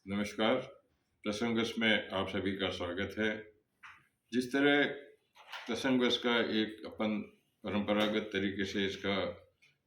नमस्कार। प्रसंगस में आप सभी का स्वागत है। जिस तरह प्रसंगस का एक अपन परंपरागत तरीके से इसका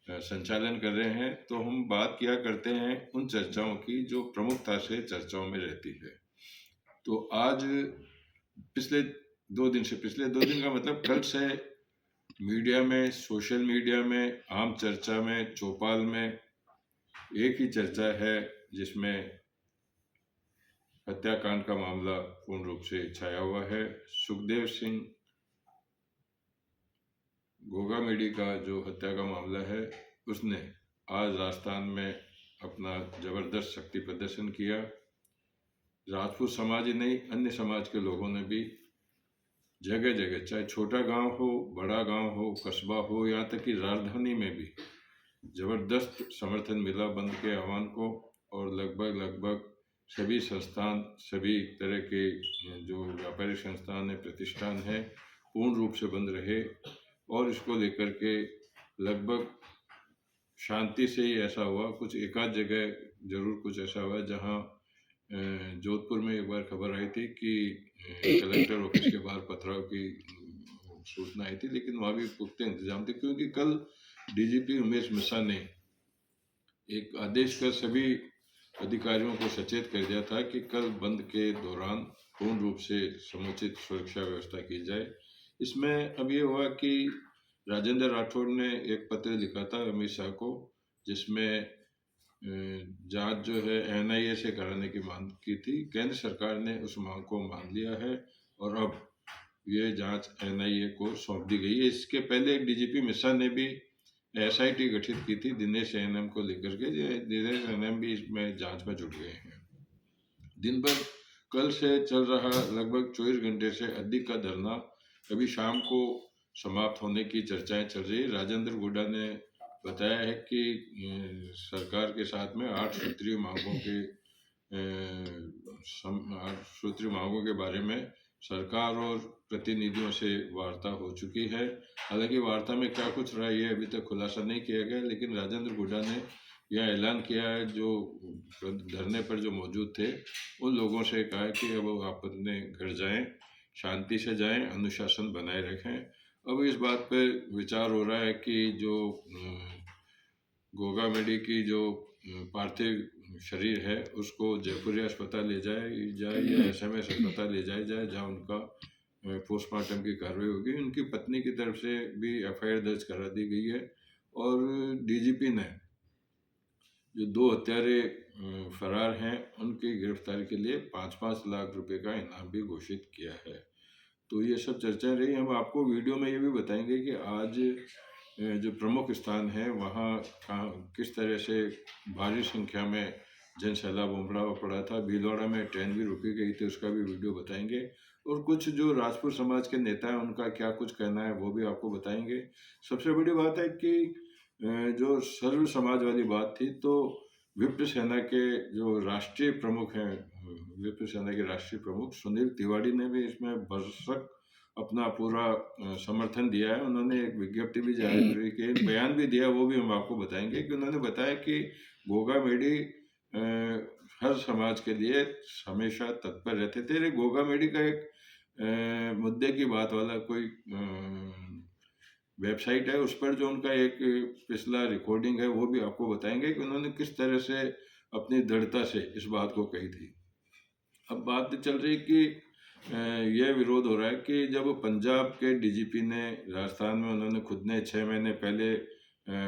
संचालन कर रहे हैं, तो हम बात किया करते हैं उन चर्चाओं की जो प्रमुखता से चर्चाओं में रहती है। तो आज पिछले दो दिन का मतलब कल से मीडिया में, सोशल मीडिया में, आम चर्चा में, चौपाल में एक ही चर्चा है जिसमें हत्याकांड का मामला पूर्ण रूप से छाया हुआ है। सुखदेव सिंह गोगामेडी का जो हत्या का मामला है, उसने आज राजस्थान में अपना जबरदस्त शक्ति प्रदर्शन किया। राजपूत समाज ही नहीं, अन्य समाज के लोगों ने भी जगह जगह, चाहे छोटा गांव हो, बड़ा गांव हो, कस्बा हो, यहाँ तक कि राजधानी में भी जबरदस्त समर्थन मिला बंद के आह्वान को। और लगभग लगभग सभी संस्थान, सभी तरह के जो व्यापारिक संस्थान है, प्रतिष्ठान है, पूर्ण रूप से बंद रहे। और इसको लेकर के लगभग शांति से ही ऐसा हुआ। कुछ एकाध जगह जरूर कुछ ऐसा हुआ जहां जोधपुर में एक बार खबर आई थी कि कलेक्टर ऑफिस के बाहर पथराव की सूचना आई थी, लेकिन वहां भी पुख्ते इंतजाम थे, क्योंकि कल डीजीपी उमेश मिश्रा ने एक आदेश कर सभी अधिकारियों को सचेत कर दिया था कि कल बंद के दौरान पूर्ण रूप से समुचित सुरक्षा व्यवस्था की जाए। इसमें अब ये हुआ कि राजेंद्र राठौड़ ने एक पत्र लिखा था अमित शाह को, जिसमें जांच जो है एनआईए से कराने की मांग की थी। केंद्र सरकार ने उस मांग को मान लिया है और अब ये जांच एनआईए को सौंप दी गई है। इसके पहले डीजीपी मिश्रा ने भी एसआईटी गठित की थी दिनेश एएनएम को लेकर के। दिनेश एएनएम भी इसमें जांच में जुट गए हैं। दिन भर कल से चल रहा लगभग 24 घंटे से अधिक का धरना अभी शाम को समाप्त होने की चर्चाएं चल रही है। राजेंद्र गुड्डा ने बताया है कि सरकार के साथ में 8 सूत्रीय मांगों के बारे में सरकार और प्रतिनिधियों से वार्ता हो चुकी है। हालांकि वार्ता में क्या कुछ रहा ये अभी तक खुलासा नहीं किया गया, लेकिन राजेंद्र गुड्डा ने यह ऐलान किया है, जो धरने पर जो मौजूद थे उन लोगों से कहा है कि अब आप अपने घर जाएं, शांति से जाएं, अनुशासन बनाए रखें। अब इस बात पर विचार हो रहा है कि जो गोगामेडी की जो पार्थिव शरीर है उसको जयपुरी अस्पताल ले जाए या एसएमएस अस्पताल ले जाया जाए, जहां उनका पोस्टमार्टम की कार्रवाई होगी। उनकी पत्नी की तरफ से भी एफआईआर दर्ज करा दी गई है और डीजीपी ने जो 2 हत्यारे फरार हैं उनकी गिरफ्तारी के लिए 5-5 लाख रुपए का इनाम भी घोषित किया है। तो ये सब चर्चाएं रही। हम आपको वीडियो में ये भी बताएंगे कि आज जो प्रमुख स्थान है वहाँ किस तरह से भारी संख्या में जन सैलाब उमड़ा पड़ा था। भीलवाड़ा में ट्रेन भी रुकी गई थी, उसका भी वीडियो बताएंगे। और कुछ जो राजपूत समाज के नेता हैं उनका क्या कुछ कहना है वो भी आपको बताएंगे। सबसे बड़ी बात है कि जो सर्व समाज वाली बात थी, तो विप्र सेना के जो राष्ट्रीय प्रमुख हैं, विप्र सेना के राष्ट्रीय प्रमुख सुनील तिवारी ने भी इसमें भरसक अपना पूरा समर्थन दिया है। उन्होंने एक विज्ञप्ति भी जारी की, एक बयान भी दिया, वो भी हम आपको बताएंगे। कि उन्होंने बताया कि गोगामेडी हर समाज के लिए हमेशा तत्पर रहते थे। गोगामेडी का एक मुद्दे की बात वाला कोई वेबसाइट है, उस पर जो उनका एक पिछला रिकॉर्डिंग है वो भी आपको बताएंगे कि उन्होंने किस तरह से अपनी दृढ़ता से इस बात को कही थी। अब बात चल रही कि यह विरोध हो रहा है कि जब पंजाब के डीजीपी ने राजस्थान में, उन्होंने खुद ने 6 महीने पहले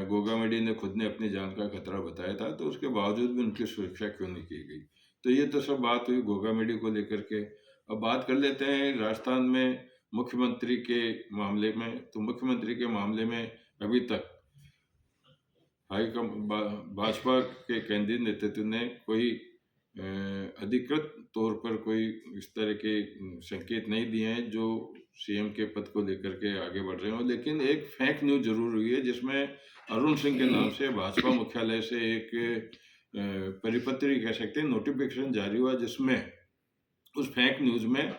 गोगामेडी ने खुद ने अपनी जान का खतरा बताया था, तो उसके बावजूद भी उनकी सुरक्षा क्यों नहीं की गई। तो ये तो सब बात हुई गोगामेडी को लेकर के। अब बात कर लेते हैं राजस्थान में मुख्यमंत्री के मामले में। तो मुख्यमंत्री के मामले में अभी तक भाजपा के केंद्रीय नेतृत्व ने कोई अधिकृत तौर पर कोई इस तरह के संकेत नहीं दिए हैं जो सीएम के पद को लेकर के आगे बढ़ रहे हो। लेकिन एक फेक न्यूज जरूर हुई है, जिसमें अरुण सिंह के नाम से भाजपा मुख्यालय से एक परिपत्र कह सकते हैं, नोटिफिकेशन जारी हुआ, जिसमें उस फेक न्यूज में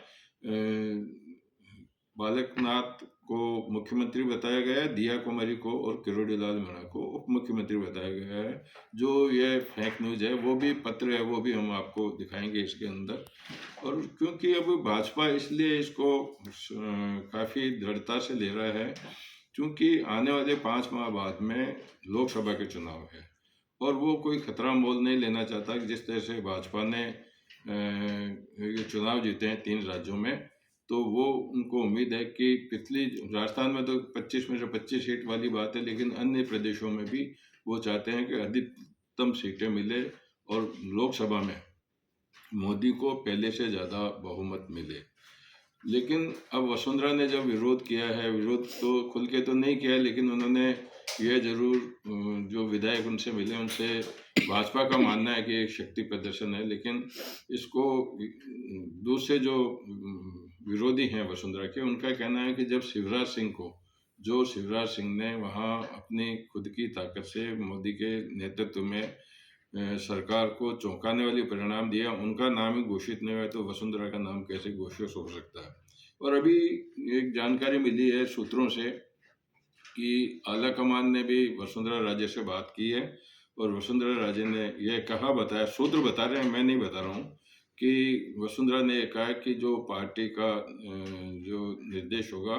बालकनाथ को मुख्यमंत्री बताया गया है, दिया कुमारी को और किरोड़ी लाल मीणा को उप मुख्यमंत्री बताया गया है। जो ये फेक न्यूज़ है वो भी पत्र है, वो भी हम आपको दिखाएंगे इसके अंदर। और क्योंकि अब भाजपा इसलिए इसको काफ़ी दृढ़ता से ले रहा है क्योंकि आने वाले 5 माह बाद में लोकसभा के चुनाव है और वो कोई खतरा मोल नहीं लेना चाहता कि जिस तरह से भाजपा ने ये चुनाव जीते हैं 3 राज्यों में, तो वो उनको उम्मीद है कि पिछली राजस्थान में तो 25 में से 25 सीट वाली बात है, लेकिन अन्य प्रदेशों में भी वो चाहते हैं कि अधिकतम सीटें मिले और लोकसभा में मोदी को पहले से ज़्यादा बहुमत मिले। लेकिन अब वसुंधरा ने जब विरोध किया है, विरोध तो खुल के तो नहीं किया है, लेकिन उन्होंने यह ज़रूर जो विधायक उनसे मिले उनसे भाजपा का मानना है कि एक शक्ति प्रदर्शन है, लेकिन इसको दूसरे जो विरोधी हैं वसुंधरा के, उनका कहना है कि जब शिवराज सिंह ने वहाँ अपनी खुद की ताकत से मोदी के नेतृत्व में सरकार को चौंकाने वाली परिणाम दिया, उनका नाम ही घोषित नहीं हुआ तो वसुंधरा का नाम कैसे घोषित हो सकता है। और अभी एक जानकारी मिली है सूत्रों से कि आला कमान ने भी वसुंधरा राजे से बात की है और वसुंधरा राजे ने यह बताया, सूत्र बता रहे हैं, मैं नहीं बता रहा हूँ, कि वसुंधरा ने कहा कि जो पार्टी का जो निर्देश होगा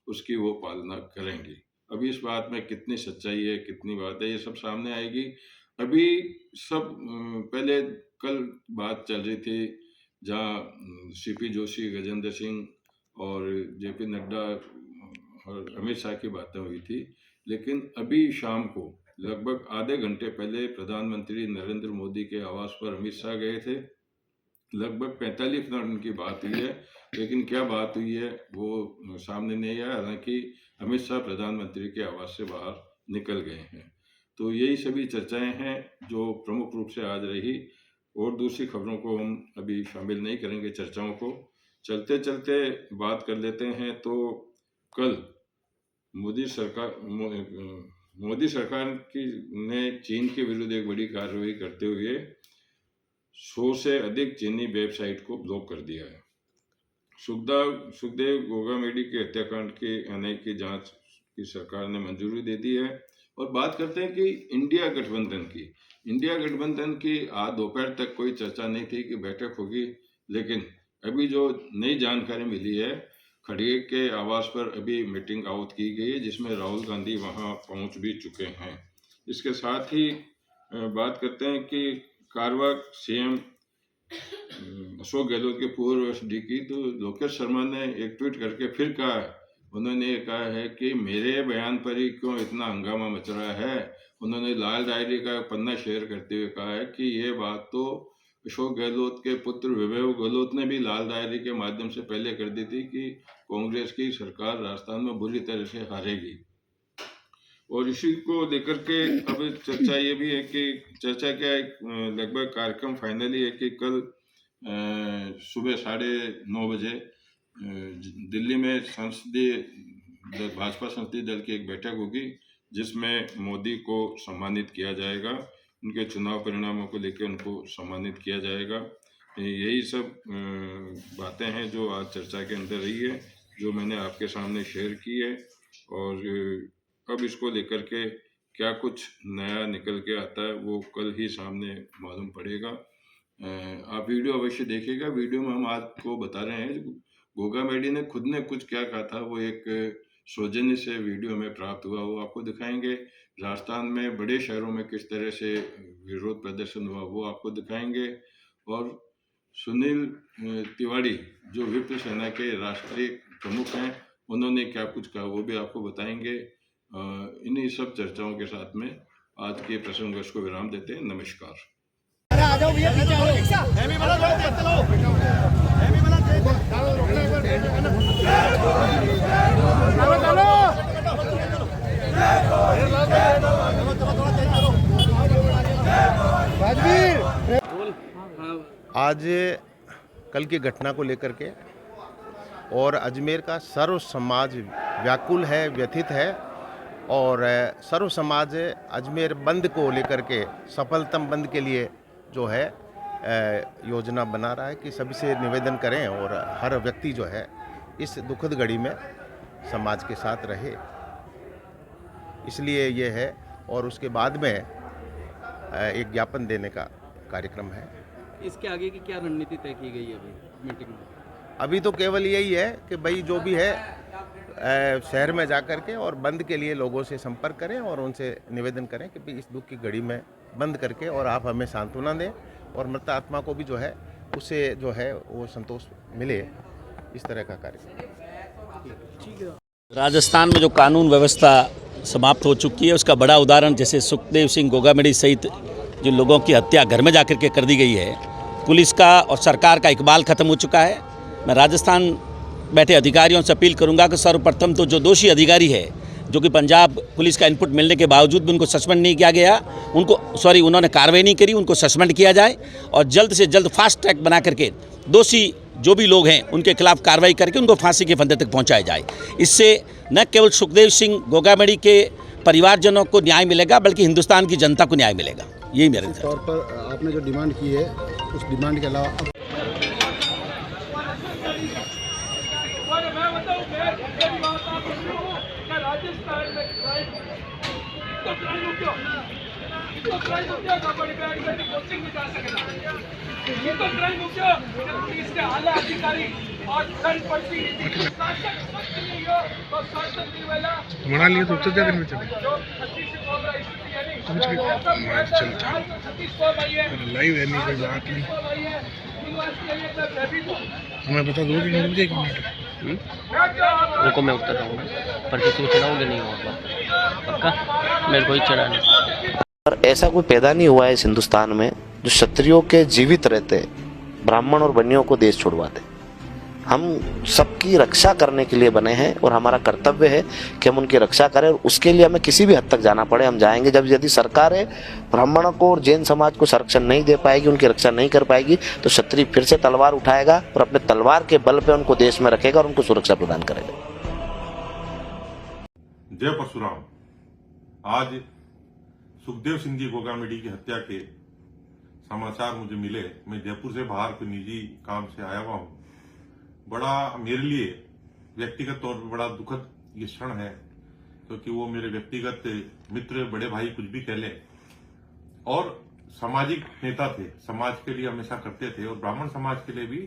उसकी वो पालना करेंगी। अभी इस बात में कितनी सच्चाई है, कितनी बात है, ये सब सामने आएगी। अभी सब पहले कल बात चल रही थी जहाँ सीपी जोशी, गजेंद्र सिंह और जेपी नड्डा और अमित शाह की बातें हुई थी, लेकिन अभी शाम को लगभग आधे घंटे पहले प्रधानमंत्री नरेंद्र मोदी के आवास पर अमित शाह गए थे। लगभग 45 मिनट उनकी बात हुई है, लेकिन क्या बात हुई है वो सामने नहीं आया। हालांकि अमित शाह प्रधानमंत्री के आवास से बाहर निकल गए हैं। तो यही सभी चर्चाएं हैं जो प्रमुख रूप से आज रही, और दूसरी खबरों को हम अभी शामिल नहीं करेंगे चर्चाओं को। चलते चलते बात कर लेते हैं। तो कल मोदी सरकार की ने चीन के विरुद्ध एक बड़ी कार्रवाई करते हुए 100 से अधिक चीनी वेबसाइट को ब्लॉक कर दिया है। सुखदेव गोगामेडी के हत्याकांड के एनआईए की जांच की सरकार ने मंजूरी दे दी है। और बात करते हैं कि इंडिया गठबंधन की आज दोपहर तक कोई चर्चा नहीं थी कि बैठक होगी, लेकिन अभी जो नई जानकारी मिली है, खड़गे के आवास पर अभी मीटिंग आउट की गई है जिसमें राहुल गांधी वहां पहुंच भी चुके हैं। इसके साथ ही बात करते हैं कि कारवां सीएम अशोक गहलोत के पूर्व एसडी की, तो लोकेश शर्मा ने एक ट्वीट करके फिर कहा, उन्होंने ये कहा है कि मेरे बयान पर ही क्यों इतना हंगामा मच रहा है। उन्होंने लाल डायरी का पन्ना शेयर करते हुए कहा है कि ये बात तो अशोक गहलोत के पुत्र वैभव गहलोत ने भी लाल डायरी के माध्यम से पहले कर दी थी कि कांग्रेस की सरकार राजस्थान में बुरी तरह से हारेगी। और इसी को लेकर के अब चर्चा ये भी है कि चर्चा क्या है, लगभग कार्यक्रम फाइनली है कि कल सुबह 9:30 बजे दिल्ली में भाजपा संसदीय दल की एक बैठक होगी जिसमें मोदी को सम्मानित किया जाएगा, उनके चुनाव परिणामों को लेकर उनको सम्मानित किया जाएगा। यही सब बातें हैं जो आज चर्चा के अंदर रही है, जो मैंने आपके सामने शेयर की है। और अब इसको लेकर के क्या कुछ नया निकल के आता है वो कल ही सामने मालूम पड़ेगा। आप वीडियो अवश्य देखिएगा। वीडियो में हम आपको बता रहे हैं गोगामेडी ने खुद ने कुछ क्या कहा था, वो एक सौजन्य से वीडियो में प्राप्त हुआ, वो आपको दिखाएंगे। राजस्थान में बड़े शहरों में किस तरह से विरोध प्रदर्शन हुआ वो आपको दिखाएंगे। और सुनील तिवारी जो विप्र सेना के राष्ट्रीय प्रमुख हैं, उन्होंने क्या कुछ कहा वो भी आपको बताएंगे। इन्हीं सब चर्चाओं के साथ में आज के प्रसंग को विराम देते हैं। नमस्कार। आज कल की घटना को लेकर के और अजमेर का सर्व समाज व्याकुल है, व्यथित है। और सर्व समाज अजमेर बंद को लेकर के सफलतम बंद के लिए जो है योजना बना रहा है कि सभी से निवेदन करें और हर व्यक्ति जो है इस दुखद घड़ी में समाज के साथ रहे, इसलिए ये है। और उसके बाद में एक ज्ञापन देने का कार्यक्रम है। इसके आगे की क्या रणनीति तय की गई है अभी मीटिंग में? अभी तो केवल यही है कि भाई जो भी है शहर में जा कर के और बंद के लिए लोगों से संपर्क करें और उनसे निवेदन करें कि भाई इस दुख की घड़ी में बंद करके और आप हमें सांत्वना दें और मृत आत्मा को भी जो है उससे जो है वो संतोष मिले, इस तरह का कार्यक्रम। राजस्थान में जो कानून व्यवस्था समाप्त हो चुकी है उसका बड़ा उदाहरण जैसे सुखदेव सिंह गोगामेडी सहित जिन लोगों की हत्या घर में जाकर के कर दी गई है, पुलिस का और सरकार का इकबाल खत्म हो चुका है। मैं राजस्थान बैठे अधिकारियों से अपील करूंगा कि सर्वप्रथम तो जो दोषी अधिकारी है, जो कि पंजाब पुलिस का इनपुट मिलने के बावजूद भी उनको सस्पेंड नहीं किया गया, उन्होंने कार्रवाई नहीं करी, उनको सस्पेंड किया जाए और जल्द से जल्द फास्ट ट्रैक बना करके दोषी जो भी लोग हैं उनके खिलाफ कार्रवाई करके उनको फांसी के फंदे तक पहुंचाया जाए। इससे न केवल सुखदेव सिंह गोगामेडी के परिवारजनों को न्याय मिलेगा बल्कि हिंदुस्तान की जनता को न्याय मिलेगा। यही मेरे तौर पर आपने जो डिमांड की है उस डिमांड के अलावा मना लिए तो उत्तर जाकर में चले लाइव है, नहीं कोई बात नहीं। हमें बता दो कि मुझे रुको मैं उत्तर रहूँगा, पर किसी को चढ़ाओगे नहीं होगा पक्का, मेरे को ही चढ़ा नहीं। पर ऐसा कोई पैदा नहीं हुआ है इस हिंदुस्तान में जो क्षत्रियों के जीवित रहते ब्राह्मण और बनियों को देश छुड़वाते। हम सबकी रक्षा करने के लिए बने हैं और हमारा कर्तव्य है कि हम उनकी रक्षा करें और उसके लिए हमें किसी भी हद तक जाना पड़े हम जाएंगे। जब यदि सरकारें ब्राह्मणों को और जैन समाज को संरक्षण नहीं दे पाएगी, उनकी रक्षा नहीं कर पाएगी, तो क्षत्रिय फिर से तलवार उठाएगा और अपने तलवार के बल पे उनको देश में रखेगा और उनको सुरक्षा प्रदान करेगा। जय परशुराम। आज सुखदेव सिंह जी गोगामेडी की हत्या के समाचार मुझे मिले। मैं जयपुर से बाहर कोई निजी काम से आया हुआ हूँ। बड़ा मेरे लिए व्यक्तिगत तौर पर बड़ा दुखद ये क्षण है, क्योंकि वो मेरे व्यक्तिगत मित्र, बड़े भाई कुछ भी कह लें, और सामाजिक नेता थे, समाज के लिए हमेशा करते थे और ब्राह्मण समाज के लिए भी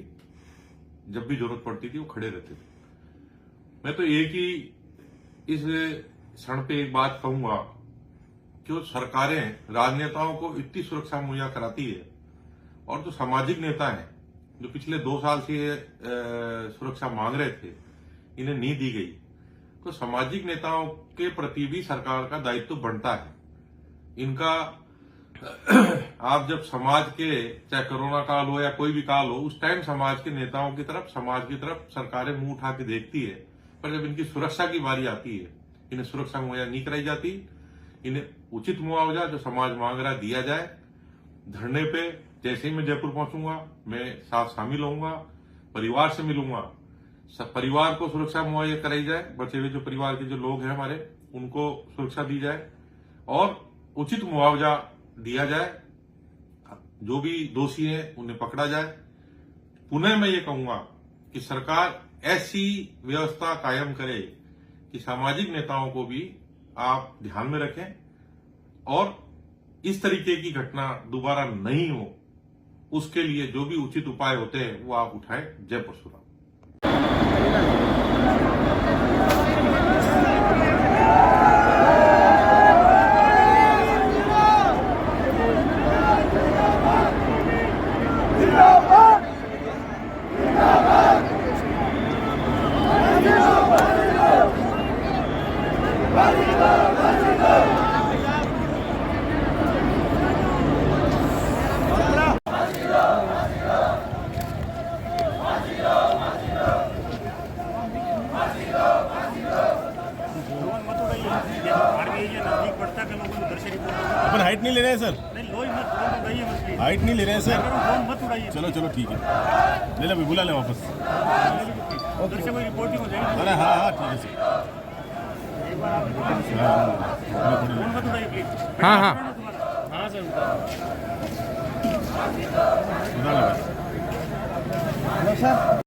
जब भी जरूरत पड़ती थी वो खड़े रहते थे। मैं तो एक ही इस क्षण पे एक बात कहूंगा कि जो सरकारें राजनेताओं को इतनी सुरक्षा मुहैया कराती है और जो सामाजिक नेता हैं जो पिछले 2 साल से सुरक्षा मांग रहे थे, इन्हें नहीं दी गई, तो सामाजिक नेताओं के प्रति भी सरकार का दायित्व बनता है। इनका आप जब समाज के, चाहे कोरोना काल हो या कोई भी काल हो, उस टाइम समाज के नेताओं की तरफ, समाज की तरफ सरकारें मुंह उठा के देखती है, पर जब इनकी सुरक्षा की बारी आती है, इन्हें सुरक्षा मुहैया नहीं कराई जाती। इन्हें उचित मुआवजा जो समाज मांग रहा है दिया जाए। धरने पे जैसे ही मैं जयपुर पहुंचूंगा मैं साथ शामिल होऊंगा, परिवार से मिलूंगा, सब परिवार को सुरक्षा मुहैया कराई जाए, बचे हुए जो परिवार के जो लोग हैं हमारे उनको सुरक्षा दी जाए और उचित मुआवजा दिया जाए। जो भी दोषी हैं उन्हें पकड़ा जाए। पुनः मैं ये कहूंगा कि सरकार ऐसी व्यवस्था कायम करे कि सामाजिक नेताओं को भी आप ध्यान में रखें और इस तरीके की घटना दोबारा नहीं हो, उसके लिए जो भी उचित उपाय होते हैं वो आप उठाएं। जय परशुराम। अपन हाइट नहीं ले रहे हैं सर, हाइट नहीं ले रहे हैं सर। चलो चलो ठीक है, ले लो, बुला ले वापस। अरे हाँ हाँ ठीक है सर। हाँ हाँ हाँ सर।